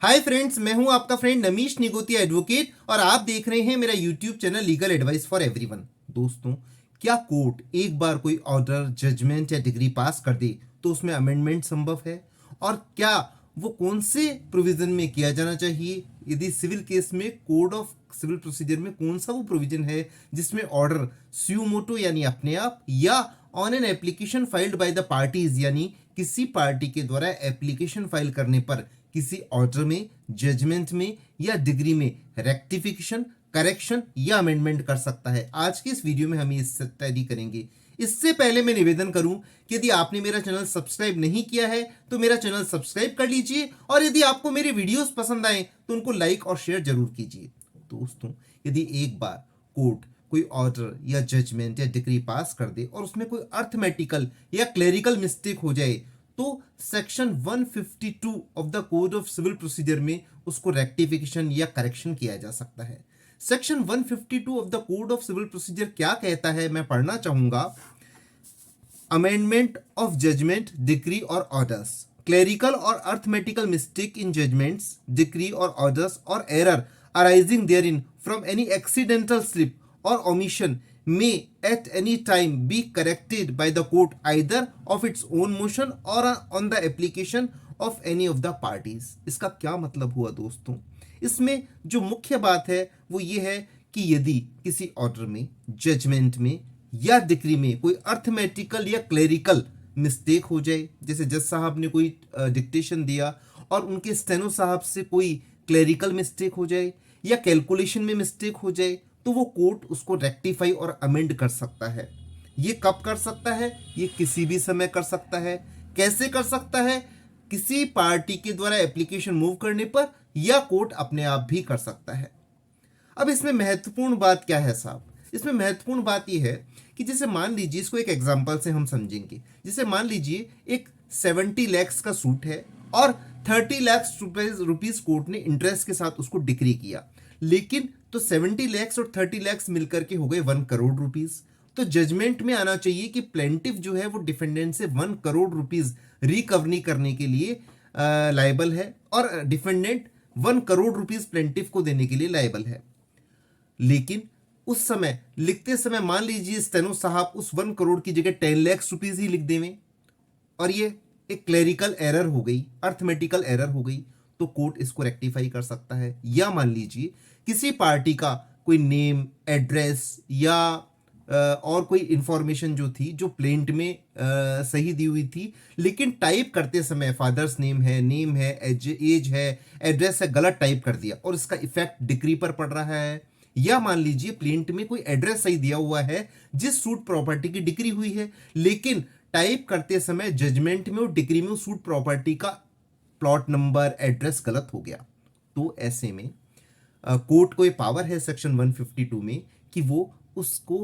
Hi friends, मैं हूं आपका फ्रेंड नमीश निगोतिया एडवोकेट और आप देख रहे हैं मेरा YouTube channel legal advice for everyone. दोस्तों, क्या कोर्ट एक बार कोई ऑर्डर, जजमेंट या डिग्री पास कर दे तो उसमें अमेंडमेंट संभव है? और क्या वो कौन से प्रोविजन में किया जाना चाहिए? यदि सिविल केस में कोड ऑफ सिविल प्रोसीजर में कौन सा वो प्रोविजन है जिसमें ऑर्डर स्यू मोटो यानी अपने आप या on an application filed by the parties यानी किसी पार्टी के द्वारा एप्लीकेशन फाइल करने पर किसी ऑर्डर में, जजमेंट में या डिग्री में रेक्टिफिकेशन, करेक्शन या अमेंडमेंट कर सकता है। आज की इस वीडियो में हम ये स्टडी करेंगे। इससे पहले मैं निवेदन करूं कि यदि आपने मेरा चैनल सब्सक्राइब नहीं किया है तो मेरा चैनल सब्सक्राइब कर लीजिए और यदि आपको मेरे वीडियोस पसंद आए तो उनको लाइक और शेयर जरूर कीजिए। दोस्तों, यदि एक बार कोर्ट कोई ऑर्डर या जजमेंट या डिग्री पास कर दे और उसमें कोई अर्थमेटिकल या क्लेरिकल मिस्टेक हो जाए तो section 152 of the code of civil procedure में उसको रेक्टिफिकेशन या करेक्शन किया जा सकता है। Section 152 of the code of civil procedure क्या कहता है, मैं पढ़ना चाहूंगा। अमेंडमेंट ऑफ जजमेंट, डिक्री और ऑर्डर्स, क्लेरिकल और arithmetical mistake in judgments, decree और ऑर्डर्स और error arising therein from any accidental slip or omission may at any time be corrected by the court either of its own motion or on the application of any of the parties। इसका क्या मतलब हुआ दोस्तों? इसमें जो मुख्य बात है वो ये है कि यदि किसी ऑर्डर में, जजमेंट में या डिक्री में कोई अर्थमेटिकल या क्लेरिकल मिस्टेक हो जाए, जैसे जज साहब ने कोई डिक्टेशन दिया और उनके स्टेनो साहब से कोई क्लेरिकल मिस्टेक हो जाए या कैलकुलेशन में मिस्टेक हो जाए, तो वो कोर्ट उसको रेक्टिफाई और अमेंड कर सकता है। ये कब कर सकता है? ये किसी भी समय कर सकता है। कैसे कर सकता है? किसी पार्टी के द्वारा एप्लीकेशन मूव करने पर या कोर्ट अपने आप भी कर सकता है। अब इसमें महत्वपूर्ण बात क्या है साहब? इसमें महत्वपूर्ण बात यह है कि जैसे मान लीजिए, इसको एक एग्जांपल से हम समझेंगे। जैसे मान लीजिए एक 70 लाख का सूट है और 30 लाख रुपीज कोर्ट ने इंटरेस्ट के साथ उसको डिक्री किया, लेकिन तो 70 लाख और 30 लाख मिलकर के हो गए 1 करोड़ रुपीज। तो जजमेंट में आना चाहिए कि प्लेंटिफ जो है वो डिफेंडेंट से 1 करोड़ रुपीज रिकवरी करने के लिए लायबल है और डिफेंडेंट 1 करोड़ रुपीज प्लेंटिफ को देने के लिए लायबल है। लेकिन उस समय लिखते समय मान लीजिए स्टेनो साहब उस 1 करोड़ की जगह 10 लाख रुपीज ही लिख देवें और ये एक क्लेरिकल एरर हो गई, अर्थमेटिकल एरर हो गई, तो कोर्ट इसको रेक्टिफाई कर सकता है। या मान लीजिए किसी पार्टी का कोई नेम, एड्रेस या और कोई इंफॉर्मेशन जो थी, जो प्लेंट में सही दी हुई थी, लेकिन टाइप करते समय फादर्स नेम है, एज है, एड्रेस है, गलत टाइप कर दिया और इसका इफेक्ट डिक्री पर पड़ रहा है। या मान लीजिए प्लेंट में कोई एड्रेस सही दिया हुआ है जिस सूट प्रॉपर्टी की डिक्री हुई है, लेकिन टाइप करते समय जजमेंट में और डिक्री में सूट प्रॉपर्टी का प्लॉट नंबर, एड्रेस गलत हो गया, तो ऐसे में कोर्ट को ये पावर है सेक्शन 152 में कि वो उसको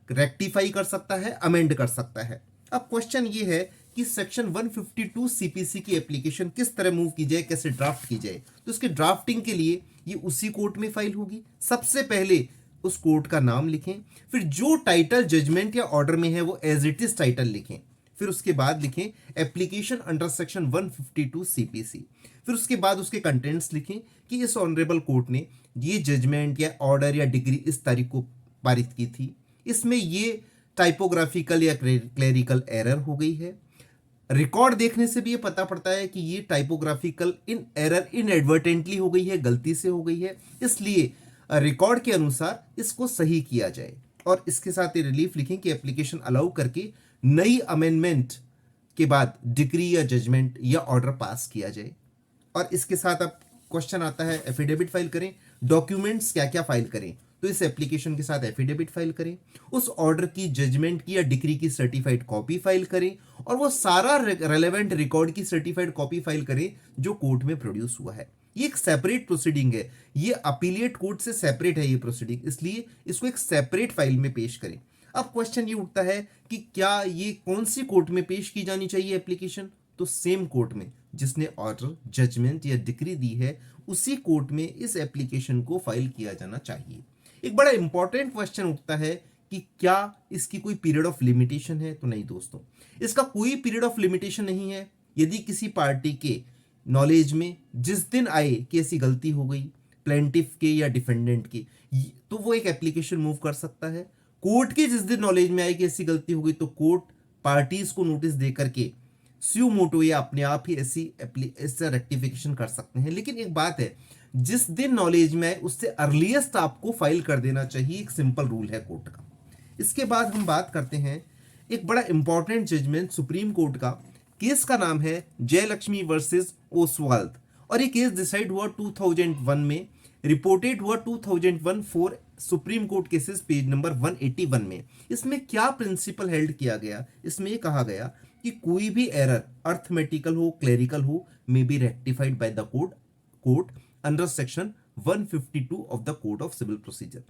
रेक्टिफाई कर सकता है, अमेंड कर सकता है। अब क्वेश्चन ये है कि सेक्शन 152 सीपीसी की एप्लीकेशन किस तरह मूव की जाए, कैसे ड्राफ्ट की जाए। तो इसके ड्राफ्टिंग के लिए ये उसी कोर्ट में फाइल होगी। सबसे पहले उस कोर्ट का नाम लिखें, फिर जो टाइटल जजमेंट या ऑर्डर में है वो एज इट इज टाइटल लिखें, फिर उसके बाद लिखें एप्लीकेशन अंडर सेक्शन 152 सीपीसी, फिर उसके बाद उसके कंटेंट्स लिखें कि इस ऑनरेबल कोर्ट ने ये जजमेंट या ऑर्डर या डिग्री इस तारीख को पारित की थी, इसमें ये टाइपोग्राफिकल या क्लेरिकल एरर हो गई है। रिकॉर्ड देखने से भी ये पता पड़ता है कि ये टाइपोग्राफिकल इन एरर इनएडवर्टेंटली हो गई है, गलती से हो गई है, इसलिए रिकॉर्ड के अनुसार इसको सही किया जाए। और इसके साथ ये रिलीफ लिखें कि एप्लीकेशन अलाउ करके नई अमेंडमेंट के बाद डिक्री या जजमेंट या ऑर्डर पास किया जाए। और इसके साथ अब क्वेश्चन आता है एफिडेविट फाइल करें, डॉक्यूमेंट्स क्या क्या फाइल करें। तो इस एप्लीकेशन के साथ एफिडेविट फाइल करें, उस ऑर्डर की, जजमेंट की या डिक्री की सर्टिफाइड कॉपी फाइल करें और वो सारा रेलेवेंट रिकॉर्ड की सर्टिफाइड कॉपी फाइल करें जो कोर्ट में प्रोड्यूस हुआ है। ये एक सेपरेट प्रोसीडिंग है, ये अपीलिएट कोर्ट से सेपरेट है ये प्रोसीडिंग, इसलिए इसको एक सेपरेट फाइल में पेश करें। अब क्वेश्चन ये उठता है कि क्या ये कौन सी कोर्ट में पेश की जानी चाहिए एप्लीकेशन? तो सेम कोर्ट में जिसने ऑर्डर, जजमेंट या डिक्री दी है, उसी कोर्ट में इस एप्लीकेशन को फाइल किया जाना चाहिए। एक बड़ा इंपॉर्टेंट क्वेश्चन उठता है कि क्या इसकी कोई पीरियड ऑफ लिमिटेशन है? तो नहीं दोस्तों, इसका कोई पीरियड ऑफ लिमिटेशन नहीं है। यदि किसी पार्टी के नॉलेज में जिस दिन आए कि ऐसी गलती हो गई प्लेंटिफ के या डिफेंडेंट के, तो वो एक एप्लीकेशन मूव कर सकता है। कोर्ट के जिस दिन नॉलेज में आए कि ऐसी गलती हो गई तो कोर्ट पार्टीज को नोटिस दे करके स्यू मोटो या अपने आप ही ऐसा रेक्टिफिकेशन कर सकते हैं। लेकिन एक बात है, जिस दिन नॉलेज में आए उससे अर्लीस्ट आपको फाइल कर देना चाहिए, एक सिंपल रूल है कोर्ट का। इसके बाद हम बात करते हैं एक बड़ा इंपॉर्टेंट जजमेंट सुप्रीम कोर्ट का। केस का नाम है जयलक्ष्मी वर्सेस ओसवाल्द और ये केस डिसाइड हुआ 2001 में, रिपोर्टेड हुआ 2001 for supreme court cases page number 181 में। इसमें क्या प्रिंसिपल हेल्ड किया गया, इसमें ये कहा गया कि कोई भी एरर अर्थमेटिकल हो क्लेरिकल हो may be rectified by the court under section 152 of the code of civil procedure.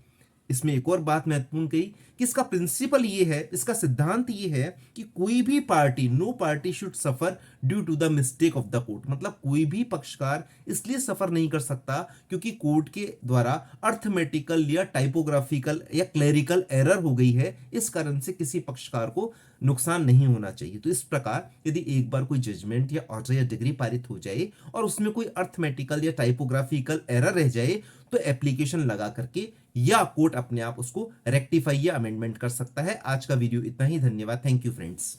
इसमें एक और बात महत्वपूर्ण कही कि इसका प्रिंसिपल ये है, इसका सिद्धांत ये है कि कोई भी party, no party should suffer due to the mistake of the court. मतलब कोई भी पक्षकार इसलिए सफर नहीं कर सकता क्योंकि कोर्ट के द्वारा अर्थमेटिकल या टाइपोग्राफिकल या क्लेरिकल एरर हो गई है, इस कारण से किसी पक्षकार को नुकसान नहीं होना चाहिए। तो इस प्रकार यदि एक बार कोई जजमेंट या ऑर्डर या डिग्री पारित हो जाए और उसमें कोई अर्थमेटिकल या टाइपोग्राफिकल एरर रह जाए तो एप्लीकेशन लगा करके या कोर्ट अपने आप उसको रेक्टिफाई या अमेंडमेंट कर सकता है। आज का वीडियो इतना ही, धन्यवाद, थैंक यू फ्रेंड्स।